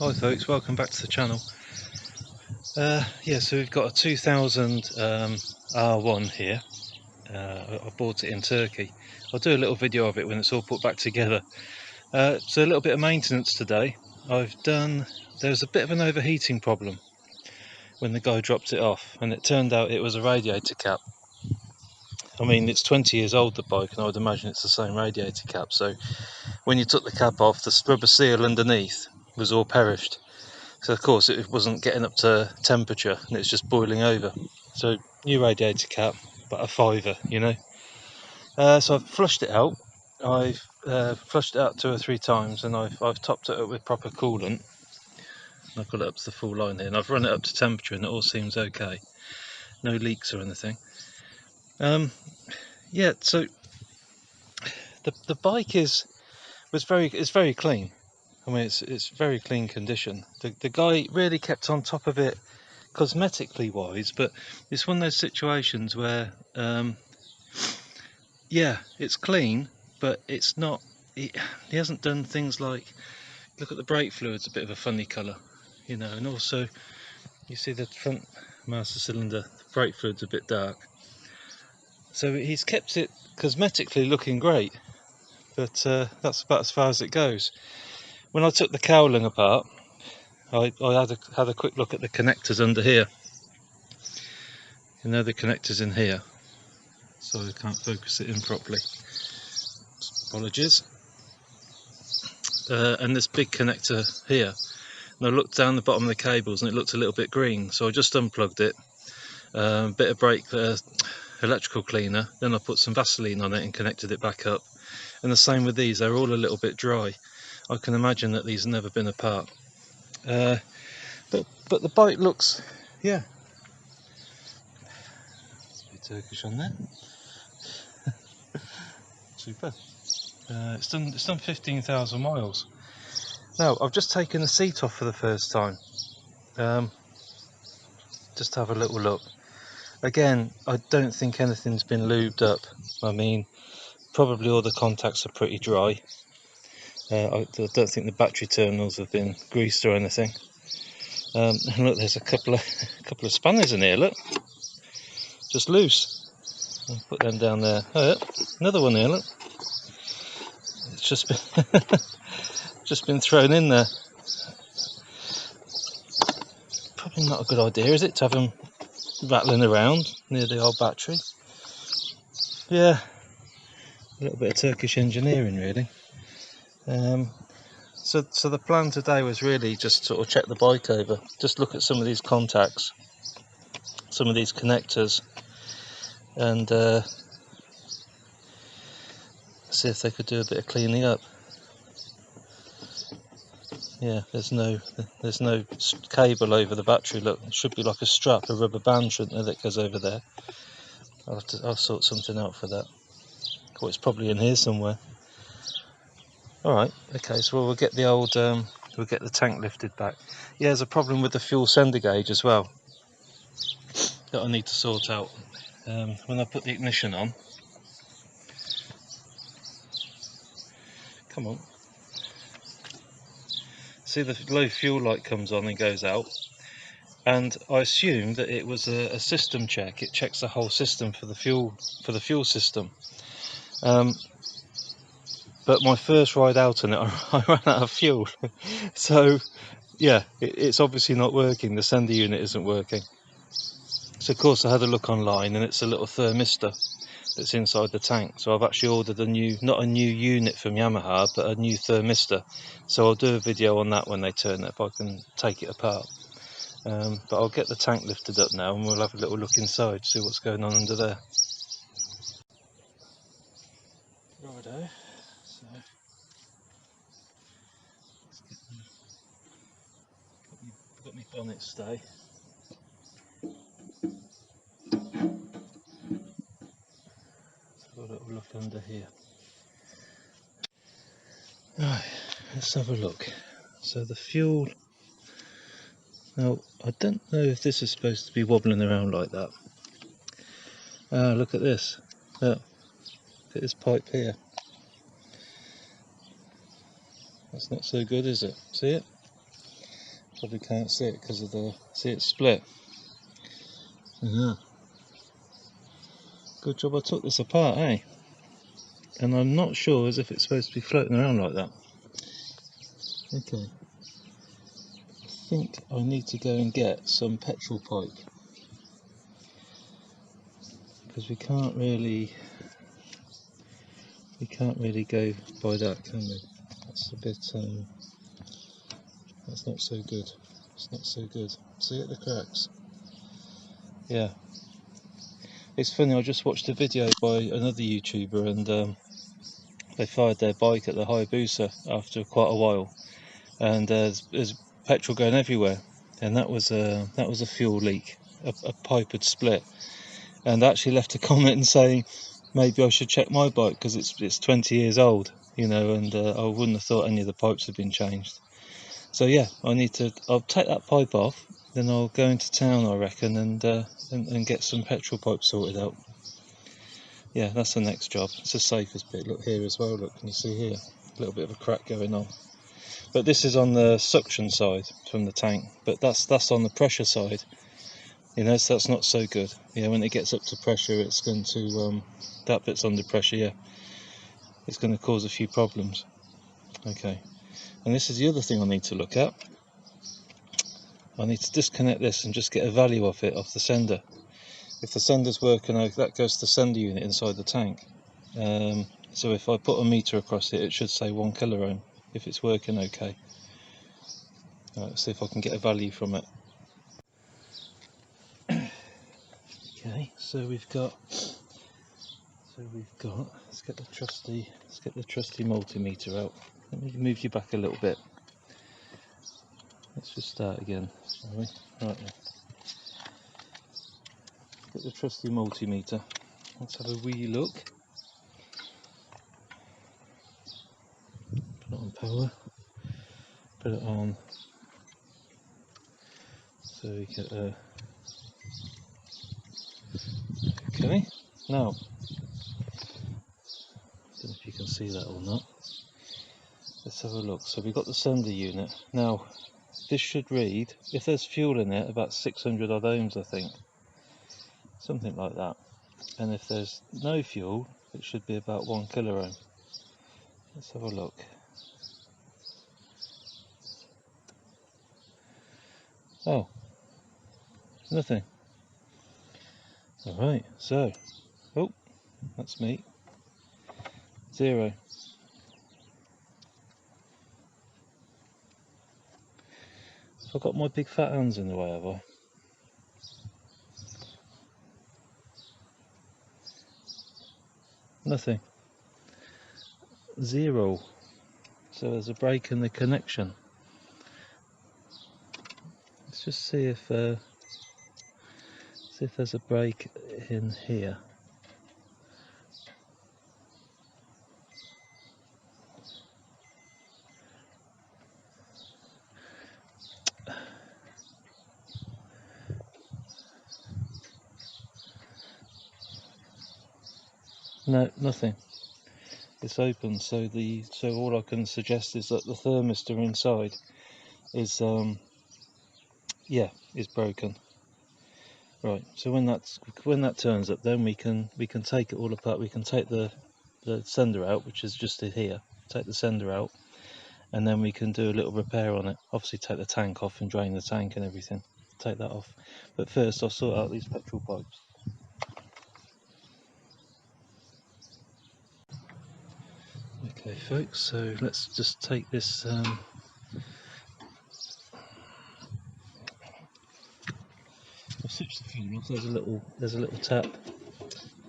Hi folks, welcome back to the channel. Yeah, so we've got a 2000 R1 here. I bought it in Turkey. I'll do a little video of it when it's all put back together. So a little bit of maintenance today. There was a bit of an overheating problem when the guy dropped it off, and it turned out it was a radiator cap. I mean, it's 20 years old, the bike, and I would imagine it's the same radiator cap. So when you took the cap off, the rubber seal underneath was all perished. So of course it wasn't getting up to temperature and it's just boiling over. So new radiator cap, but a fiver, you know. So I've flushed it out. I've flushed it out 2 or 3 times, and I've topped it up with proper coolant. I've got it up to the full line here, and I've run it up to temperature, and it all seems okay. No leaks or anything. Yeah. So the bike is very clean. I mean, it's very clean condition. The guy really kept on top of it cosmetically wise, but it's one of those situations where yeah, it's clean, but it's not, he hasn't done things like, look at the brake fluid's a bit of a funny colour, you know, and also you see the front master cylinder, the brake fluid's a bit dark. So he's kept it cosmetically looking great, but that's about as far as it goes. When I took the cowling apart, I had a quick look at the connectors under here. You know, the connectors in here. So I can't focus it in properly. Apologies. And this big connector here. And I looked down the bottom of the cables and it looked a little bit green. So I just unplugged it. Bit of brake electrical cleaner. Then I put some Vaseline on it and connected it back up. And the same with these. They're all a little bit dry. I can imagine that these have never been apart. But the bike looks, yeah. It's a bit Turkish on there. Super. It's done 15,000 miles. Now I've just taken the seat off for the first time. Just have a little look. Again, I don't think anything's been lubed up. I mean, probably all the contacts are pretty dry. I don't think the battery terminals have been greased or anything. And look, there's a couple of spanners in here. Look, just loose. I'll put them down there. Oh, yeah. Another one here. Look, it's just been just been thrown in there. Probably not a good idea, is it, to have them rattling around near the old battery? Yeah, a little bit of Turkish engineering, really. So the plan today was really just sort of check the bike over, just look at some of these contacts, some of these connectors, and see if they could do a bit of cleaning up. Yeah, there's no cable over the battery. Look, it should be like a strap, a rubber band, shouldn't there, that goes over there. I'll sort something out for that. Oh, it's probably in here somewhere. All right, okay, so we'll get the old we'll get the tank lifted back. Yeah, there's a problem with the fuel sender gauge as well that I need to sort out. When I put the ignition on, come on, see the low fuel light comes on and goes out, and I assumed that it was a system check. It checks the whole system for the fuel system. But my first ride out on it, I ran out of fuel. So yeah, it's obviously not working. The sender unit isn't working. So of course I had a look online, and it's a little thermistor that's inside the tank. So I've actually ordered not a new unit from Yamaha, but a new thermistor. So I'll do a video on that when they turn it, if I can take it apart. But I'll get the tank lifted up now, and we'll have a little look inside, see what's going on under there. Righto. So got my bonnet stay. Got a little look under here. Right, let's have a look. So the fuel. Now I don't know if this is supposed to be wobbling around like that. Look at this. Look at this pipe here. That's not so good, is it? See it? Probably can't see it because of the, see it's split. Good job I took this apart, eh? And I'm not sure as if it's supposed to be floating around like that. Okay. I think I need to go and get some petrol pipe, because we can't really go by that, can we? That's a bit that's not so good. It's not so good. See it, the cracks? Yeah. It's funny, I just watched a video by another YouTuber, and they fired their bike at the Hayabusa after quite a while, and there's petrol going everywhere, and that was a fuel leak. A pipe had split, and I actually left a comment and saying maybe I should check my bike because it's 20 years old, you know, and I wouldn't have thought any of the pipes had been changed. So yeah, I'll take that pipe off, then I'll go into town, I reckon, and get some petrol pipe sorted out. Yeah, that's the next job. It's the safest bit. Look here as well, look, can you see here? A little bit of a crack going on. But this is on the suction side from the tank, but that's on the pressure side. You know, so that's not so good. Yeah, when it gets up to pressure, it's going to, that bit's under pressure, yeah. It's going to cause a few problems. Okay, and this is the other thing I need to look at. I need to disconnect this and just get a value of it off the sender. If the sender's working, that goes to the sender unit inside the tank. So if I put a meter across it, it should say 1 kiloohm if it's working okay. Let's see if I can get a value from it. Okay, so we've got. Let's get the trusty multimeter out. Let me move you back a little bit. Let's just start again, shall we? Right then. Get the trusty multimeter. Let's have a wee look. Put it on power. Put it on. So we get a. Okay. Now, I don't know if you can see that or not. Let's have a look. So we've got the sender unit. Now, this should read, if there's fuel in it, about 600 odd ohms, I think. Something like that. And if there's no fuel, it should be about 1 kiloohm. Let's have a look. Oh, nothing. Alright, so, oh, that's me. 0. I've got my big fat hands in the way, have I? Nothing. 0. So there's a break in the connection. Let's just see if there's a break in here. No, nothing. It's open, so all I can suggest is that the thermistor inside is is broken. Right, so when that turns up, then we can take it all apart. We can take the sender out, which is just here. Take the sender out, and then we can do a little repair on it. Obviously take the tank off and drain the tank and everything. Take that off. But first I'll sort out these petrol pipes. Okay folks, so let's just take this I'll switch the fuel off. There's a little tap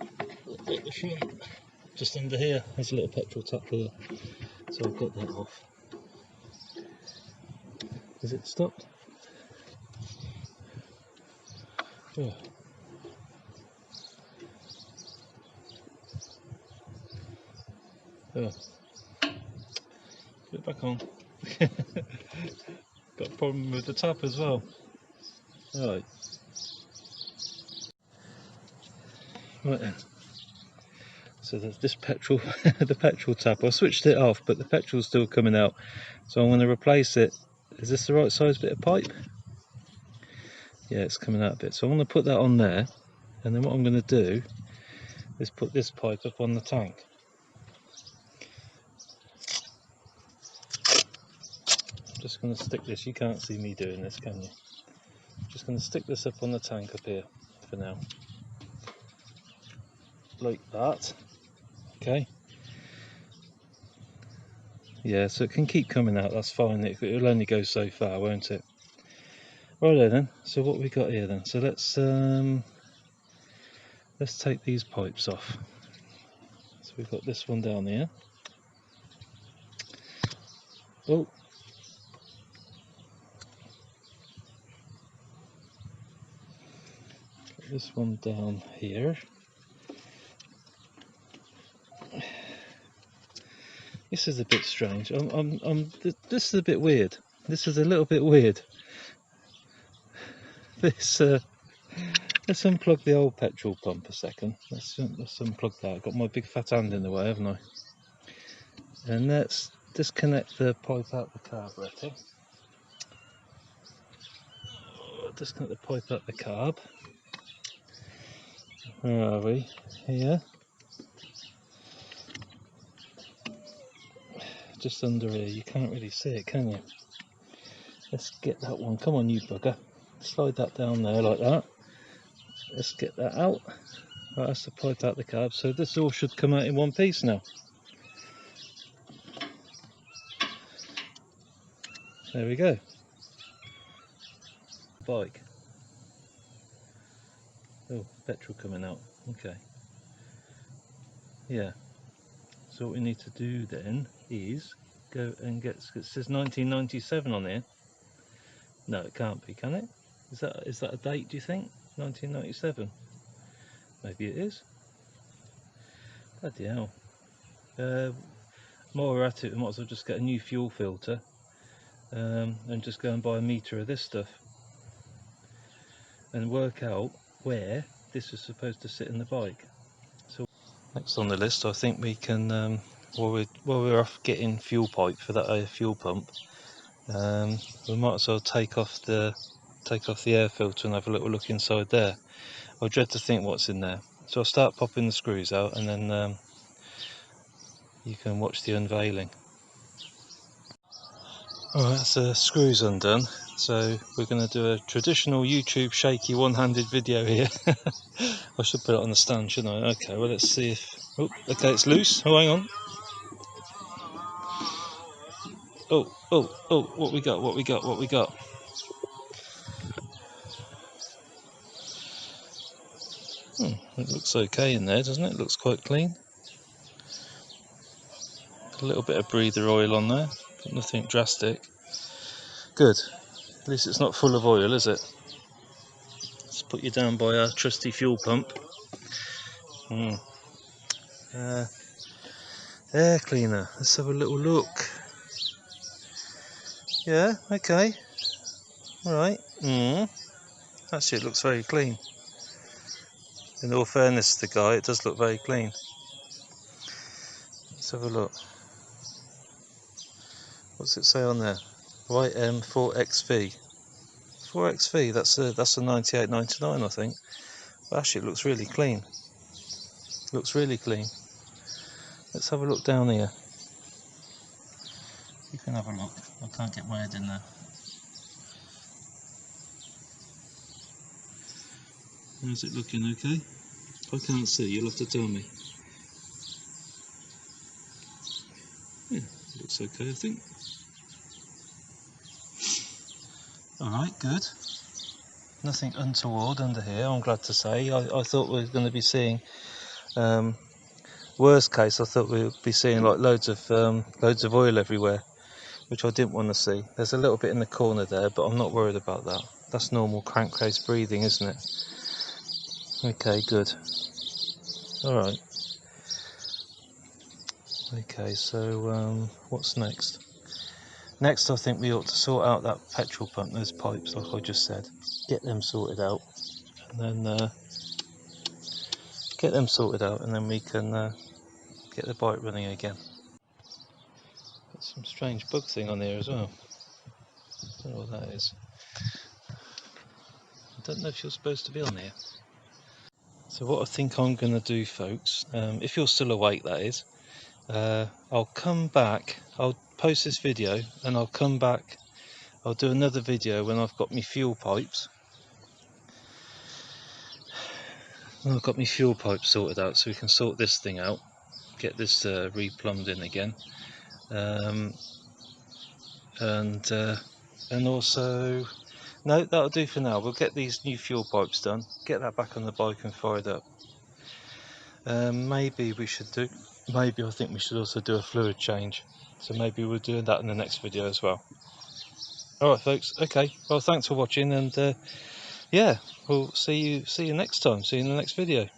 at the front, just under here. There's a little petrol tap here. So I've got that off. Is it stopped? Oh. Oh. Put it back on. Got a problem with the tap as well. Right. Right then. So there's this petrol, the petrol tap. I switched it off, but the petrol's still coming out. So I'm going to replace it Is this the right size bit of pipe? Yeah, it's coming out a bit. So I'm going to put that on there, and then what I'm going to do is put this pipe up on the tank. I'm just going to stick this, you can't see me doing this, can you? Just going to stick this up on the tank up here for now. Like that. Okay. Yeah, so it can keep coming out, that's fine. It'll only go so far, won't it? Righto then, so what we got here then? So let's take these pipes off. So we've got this one down here. Oh, got this one down here. This is a bit strange. This is a bit weird. This is a little bit weird. This let's unplug the old petrol pump a second. Let's unplug that. I've got my big fat hand in the way, haven't I? And let's disconnect the pipe out the carburetor. Disconnect the pipe out the carb. Where are we? Here. Just under here. You can't really see it, can you? Let's get that one. Come on, you bugger. Slide that down there like that. Let's get that out. Right, that's the pipe out the carb. So this all should come out in one piece now. There we go. Bike. Oh, petrol coming out. Okay. Yeah. So what we need to do then is go and get. It says 1997 on here. No, it can't be, can it? Is that a date? Do you think? 1997. Maybe it is. Bloody hell. While we're at it, we might as well just get a new fuel filter and just go and buy a meter of this stuff and work out where this is supposed to sit in the bike. So next on the list, I think we can, while we're off getting fuel pipe for that fuel pump, we might as well take off the air filter and have a little look inside there. I dread to think what's in there. So I'll start popping the screws out, and then you can watch the unveiling. Alright, that's the screws undone. So we're going to do a traditional YouTube shaky one-handed video here. I should put it on the stand, shouldn't I? Okay, well let's see if... Oh, okay, it's loose. Oh, hang on. Oh, what we got, what we got. It looks okay in there, doesn't it? It looks quite clean. A little bit of breather oil on there, but nothing drastic. Good. At least it's not full of oil, is it? Let's put you down by our trusty fuel pump. Air cleaner. Let's have a little look. Yeah, okay. Alright. Actually, it looks very clean. In all fairness to the guy, it does look very clean. Let's have a look. What's it say on there? YM4XV. 4XV, that's a 98.99, I think. But actually, it looks really clean. Looks really clean. Let's have a look down here. You can have a look. I can't get my head in there. How's it looking? Okay? I can't see. You'll have to tell me. Yeah, it looks okay, I think. Alright, good. Nothing untoward under here, I'm glad to say. I thought we were going to be seeing, worst case, I thought we would be seeing like loads of oil everywhere, which I didn't want to see. There's a little bit in the corner there, but I'm not worried about that. That's normal crankcase breathing, isn't it? Okay, good. Alright. Okay, so what's next? Next, I think we ought to sort out that petrol pump, those pipes, like I just said. Get them sorted out, and then we can get the bike running again. Got some strange bug thing on here as well. don't know what that is. I don't know if you're supposed to be on here. So what I think I'm going to do, folks, if you're still awake that is, I'll come back, I'll post this video and I'll come back, I'll do another video when I've got my fuel pipes. When I've got my fuel pipes sorted out, so we can sort this thing out, get this replumbed in again. And also, no, that'll do for now. We'll get these new fuel pipes done, get that back on the bike and fired up. Maybe we should do, maybe I think we should also do a fluid change. So maybe we'll do that in the next video as well. Alright folks, okay, well thanks for watching, and yeah, we'll see you next time, see you in the next video.